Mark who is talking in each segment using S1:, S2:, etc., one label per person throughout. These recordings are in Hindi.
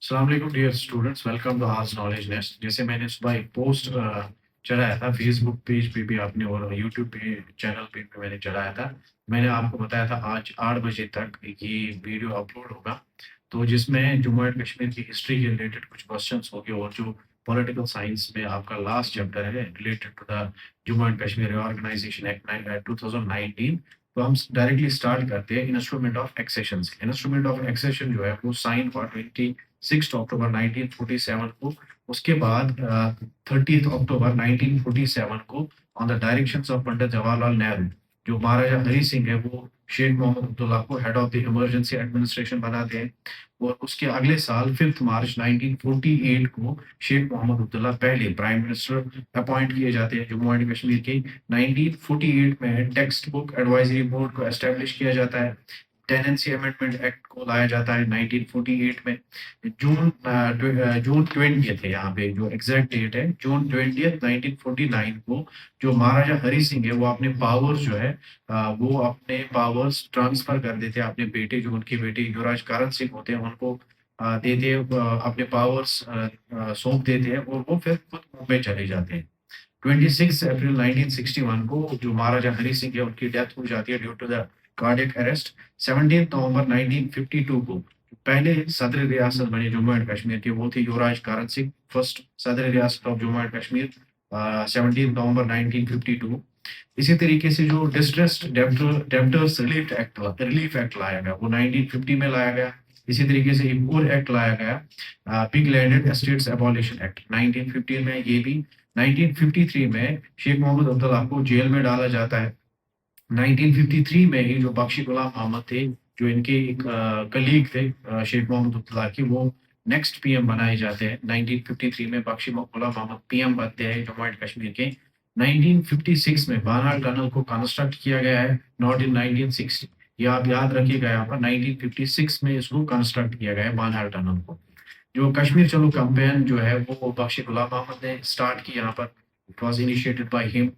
S1: अस्सलाम वालेकुम डियर स्टूडेंट्स, वेलकम टू आज नॉलेज नेस्ट। जैसे मैंने सुबह एक पोस्ट चढ़ाया था फेसबुक पेज पे भी आपने और यूट्यूब पे चैनल पे भी मैंने चढ़ाया था। मैंने आपको बताया था आज 8 बजे तक ये वीडियो अपलोड होगा, तो जिसमें जम्मू एंड कश्मीर की हिस्ट्री के रिलेटेड कुछ क्वेश्चंस होंगे और जो पॉलिटिकल साइंस में आपका लास्ट चैप्टर है related to the Jammu and Kashmir reorganisation act 2019। तो हम डायरेक्टली स्टार्ट करते हैं इंस्ट्रूमेंट ऑफ एक्सेशन से। इंस्ट्रूमेंट ऑफ एक्सेशन जो है वो साइन हुआ 26 अक्टूबर 1947 को। उसके बाद 30 अक्टूबर 1947 को on the directions of Pandit Jawaharlal Nehru, जो महाराजा हरी सिंह है वो शेख मोहम्मद अब्दुल्ला को head of the emergency administration बनाते हैं। और उसके अगले साल 5 मार्च 1948 को शेख मोहम्मद अब्दुल्ला पहले प्राइम मिनिस्टर अपॉइंट किए जाते हैं जम्मू एंड कश्मीर के। 1948 में टेक्स्ट बुक एडवाइजरी बोर्ड को एस्टेब्लिश किया जाता है। टेनेंसी अमेंडमेंट एक्ट को लाया जाता है 1948 में। जून 20 है, यहाँ पे जो एग्जैक्ट डेट है जून 20 1949 को जो महाराजा हरी सिंह है वो अपने पावर्स जो है वो अपने पावर्स ट्रांसफर कर देते हैं अपने बेटे, जो उनके बेटे युवराज करण सिंह होते हैं उनको देते हैं, अपने पावर्स सौंप देते हैं और वो फिर खुद मुंबई चले जाते हैं। 26 अप्रैल 1961 को जो महाराजा हरी सिंह है उनकी डेथ हो जाती है due to the cardiac arrest. 17 नवंबर 1952 को पहले सदर रियासत बने जम्मू एंड कश्मीर के वो थे युवराज करण सिंह, फर्स्ट सदर रियासत ऑफ जम्मू एंड कश्मीर, 17 नवंबर 1952। इसी तरीके से जो डिस्ट्रेस्ड डेब्टर्स रिलीफ एक्ट लाया गया वो 1950 में लाया गया। इसी तरीके से एक और एक्ट लाया गया big landed estates abolition act 1915 में। ये भी 1953 में शेख मोहम्मद अब्दुल्ला को जेल में डाला जाता है। 1953 में ही जो बख्शी गुलाम अहमद थे, जो इनके एक कलीग थे शेख मोहम्मद अब्दुल्ला की, वो नेक्स्ट पीएम बनाए जाते हैं। 1953 में बख्शी गुलाम अहमद पीएम बनते हैं जम्मू एंड कश्मीर के। 1956 में बानाल टनल को कंस्ट्रक्ट किया गया है, नॉट इन 1960। ये आप याद रखिएगा, यहाँ पर 1956 में इसको कंस्ट्रक्ट किया गया है बानाल टनल को। जो कश्मीर चलो कैंपेन जो है वो बख्शी गुलाम अहमद ने स्टार्ट की यहाँ पर, it was initiated by him.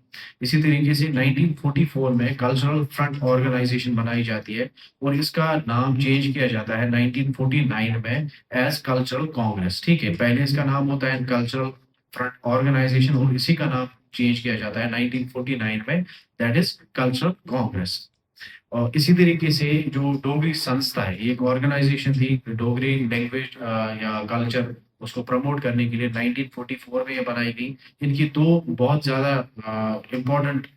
S1: इसी तरीके से 1944 में कल्चरल फ्रंट ऑर्गेनाइजेशन बनाई जाती है और इसका नाम चेंज किया जाता है 1949 में एज कल्चरल कांग्रेस। ठीक है, पहले इसका नाम होता है कल्चरल फ्रंट ऑर्गेनाइजेशन और इसी का नाम चेंज किया जाता है 1949 में, दैट इज कल्चरल कांग्रेस। और इसी तरीके से जो डोगरी संस्था है, ये एक ऑर्गेनाइजेशन थी डोगरी लैंग्वेज या कल्चर उसको प्रमोट करने के लिए 1944 में ये बनाई गई। इनकी दो बहुत ज्यादा इम्पोर्टेंट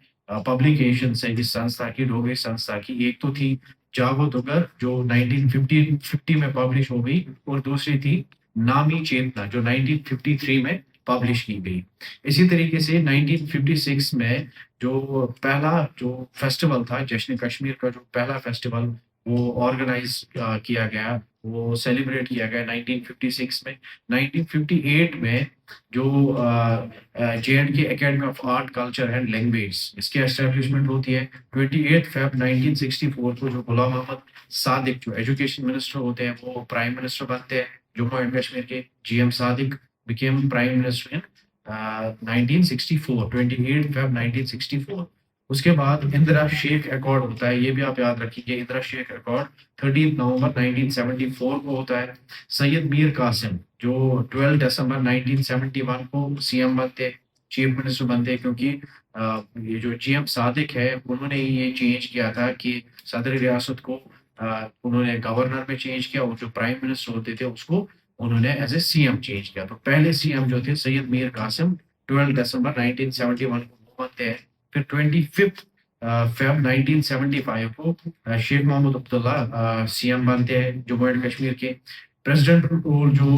S1: पब्लिकेशन है इस संस्था की, डोगरी संस्था की। एक तो थी जागो दुगर जो 1950 में पब्लिश हो गई और दूसरी थी नामी चेतना जो 1953 में पब्लिश की गई। इसी तरीके से 1956 में जो पहला जो फेस्टिवल था जश्न कश्मीर का, जो पहला फेस्टिवल वो ऑर्गेनाइज किया गया, वो सेलिब्रेट किया गया 1956 में। 1958 में जो J&K academy of art culture and language, इसकी एस्टेब्लिशमेंट होती है। 28 फेब 1964 को जो गुलाम मोहम्मद सादिक जो एजुकेशन मिनिस्टर होते हैं वो प्राइम मिनिस्टर बनते हैं जम्मू एंड कश्मीर के। GM. Sadiq became prime minister in 1964, 28 Feb 1964। उसके बाद इंदिरा शेख अकॉर्ड होता है, ये भी आप याद रखिए, इंदिरा शेख अकॉर्ड 13 नवंबर 1974 को होता है। सैयद मीर कासिम जो 12 दिसंबर 1971 को सीएम बनते, चीफ मिनिस्टर बनते, क्योंकि ये जो जीएम सादिक है उन्होंने ही ये चेंज किया था कि सदर रियासत को उन्होंने गवर्नर में चेंज किया और जो प्राइम मिनिस्टर होते थे उसको उन्होंने एज ए सीएम चेंज किया। तो पहले सीएम जो थे सैयद मीर कासिम 12 दिसंबर 1971 को बनते हैं। फिर 25 फेब 1975 को शेख मोहम्मद अब्दुल्ला सीएम बनते हैं जम्मू एंड कश्मीर के। प्रेसिडेंट रूल जो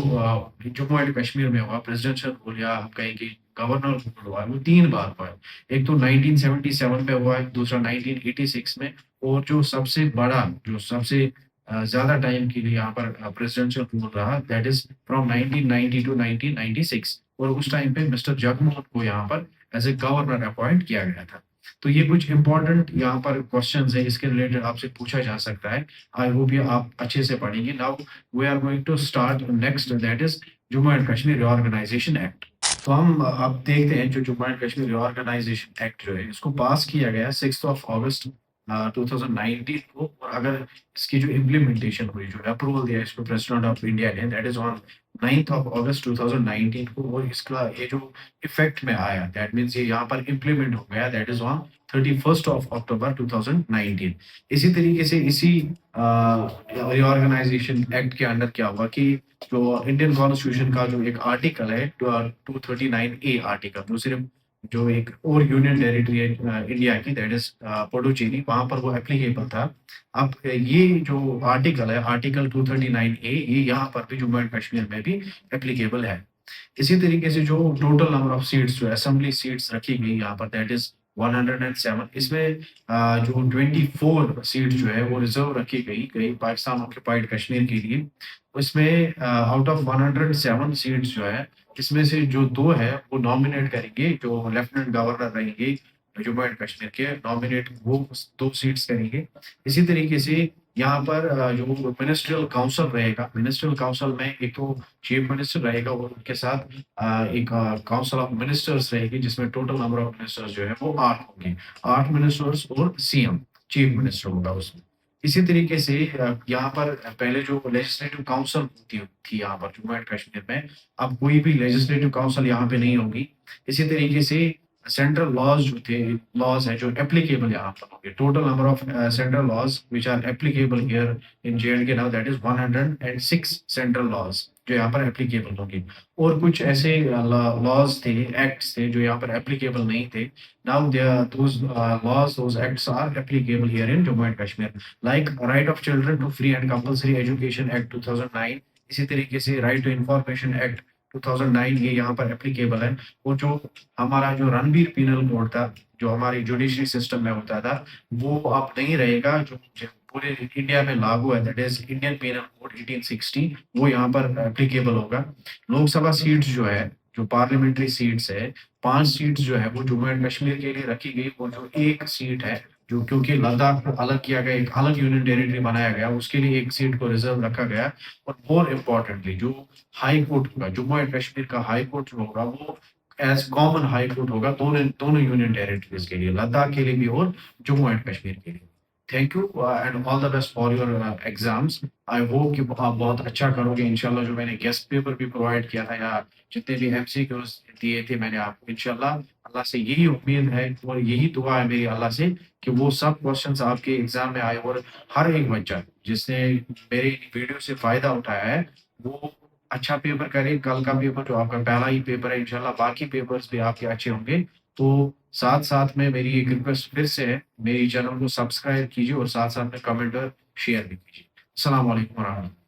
S1: जम्मू एंड कश्मीर में हुआ, प्रेसिडेंशियल रूल या हम कहें कि गवर्नर रूल हुआ है, वो 3 बार हुआ है। एक तो 1977 में हुआ है, दूसरा 1986 में, और जो सबसे बड़ा जो सबसे ज्यादा टाइम के लिए यहाँ पर प्रेसिडेंशियल रूल रहा, दैट इज फ्रॉम 1990 टू 1996। और उस टाइम पे मिस्टर जगमोहन को यहाँ पर एज ए गवर्नर अपॉइंट किया गया था। तो ये कुछ इंपॉर्टेंट यहाँ पर क्वेश्चंस है, इसके रिलेटेड आपसे पूछा जा सकता है। आई होप ये आप अच्छे से पढ़ेंगे। Now we are going to start next, that is Jammu and Kashmir reorganisation act. तो हम अब देखते हैं जो Jammu and Kashmir reorganisation act जो है इसको पास किया गया 6 ऑगस्ट 2019 को, और अगर इसकी जो इम्प्लीमेंटेशन हुई, जो अप्रूवल दिया इसको प्रेसिडेंट ऑफ इंडिया ने, that is on 9th of अगस्त 2019 को, और इसका ये जो इफ़ेक्ट में आया, दैट मीन्स ये यहाँ पर इम्प्लीमेंट हो गया, that is on 31st of October 2019। इसी तरीके से इसी रिऑर्गेनाइजेशन एक्ट के अंडर क्या हुआ कि जो इंडियन कॉन्स्टिट्यूशन का जो एक आर्टिकल है, 239A आर्टिकल, जो सिर्फ जो एक और यूनियन टेरिटरी है इंडिया की, दैट इज पुडुचेरी, वहां पर वो एप्लीकेबल था। अब ये जो आर्टिकल है, आर्टिकल 239A, ये यहाँ पर भी जम्मू एंड कश्मीर में भी एप्लीकेबल है। इसी तरीके से जो टोटल नंबर ऑफ सीट्स, जो असेंबली सीट्स रखी गई यहाँ पर, दैट इज 107। इसमें जो 24 सीट जो है वो रिजर्व रखी गई गई पाकिस्तान ऑक्यूपाइड कश्मीर के लिए। इसमें आउट ऑफ 107 सीट्स जो है, इसमें से जो 2 है वो नॉमिनेट करेंगे, जो लेफ्टिनेंट गवर्नर रहेंगे जम्मू एंड कश्मीर के, नॉमिनेट वो 2 सीट्स करेंगे। इसी तरीके से यहाँ पर जो मिनिस्ट्रियल काउंसिल रहेगा, मिनिस्ट्रियल काउंसिल में एक तो चीफ मिनिस्टर रहेगा, और उनके साथ एक काउंसिल ऑफ मिनिस्टर्स रहेगी, जिसमें टोटल नंबर ऑफ मिनिस्टर्स जो है वो 8 होंगे। 8 मिनिस्टर्स और सीएम, चीफ मिनिस्टर होगा उसमें। इसी तरीके से यहाँ पर पहले जो लेजिस्लेटिव काउंसिल होती थी यहाँ पर जम्मू एंड कश्मीर में, अब कोई भी लेजिस्लेटिव काउंसिल यहाँ पे नहीं होगी। इसी तरीके से सेंट्रल लॉज जो थे, लॉज है जो एप्लीकेबल यहाँ पर होंगे। Total number of central laws which are applicable here in J now, that is 106 central laws जो यहाँ पर एप्लीकेबल होंगे। और कुछ ऐसे लॉज थे, एक्ट्स थे जो यहाँ पर एप्लीकेबल नहीं थे। Now those laws, those acts are applicable here in Jammu and Kashmir, like Right of Children to Free and Compulsory Education Act 2009। इसी तरीके से राइट टू इंफॉर्मेशन एक्ट 2009, ये यहाँ पर एप्लीकेबल है। वो जो हमारा जो रणबीर पीनल कोड था, जो हमारी जुडिशरी सिस्टम में होता था, वो अब नहीं रहेगा। जो पूरे इंडिया में लागू है, that is Indian penal code 1860, वो यहाँ पर एप्लीकेबल होगा। लोकसभा सीट्स जो है, जो पार्लियामेंट्री सीट्स है, 5 सीट्स जो है वो जम्मू एंड कश्मीर के लिए रखी गई। और जो एक सीट है, जो क्योंकि लद्दाख को अलग किया गया, एक अलग यूनियन टेरिटरी बनाया गया, उसके लिए एक सीट को रिजर्व रखा गया। और मोर इम्पोर्टेंटली जो हाई कोर्ट होगा, जम्मू एंड कश्मीर का हाई कोर्ट जो होगा, वो एज कॉमन हाई कोर्ट होगा दोनों दोनों यूनियन टेरिटरीज के लिए, लद्दाख के लिए भी और जम्मू एंड कश्मीर के लिए। Thank you and all the best for your exams. I hope कि आप बहुत अच्छा करोगे इंशाल्लाह। जो मैंने गेस्ट पेपर भी प्रोवाइड किया था, या जितने भी एमसीक्यूज दिए थे मैंने आपको, इंशाल्लाह अल्लाह से यही उम्मीद है और यही दुआ है मेरी अल्लाह से कि वो सब क्वेश्चंस आपके एग्जाम में आए, और हर एक बच्चा जिसने मेरे वीडियो से फायदा उठाया है वो अच्छा पेपर करे। कल का पेपर जो आपका पहला ही पेपर है, इंशाल्लाह बाकी पेपर्स भी आपके अच्छे होंगे। तो साथ-साथ में मेरी एक रिक्वेस्ट फिर से है, मेरी चैनल को सब्सक्राइब कीजिए और साथ-साथ में कमेंट और शेयर भी कीजिए। अस्सलाम वालेकुम वरहमतुल्लाह।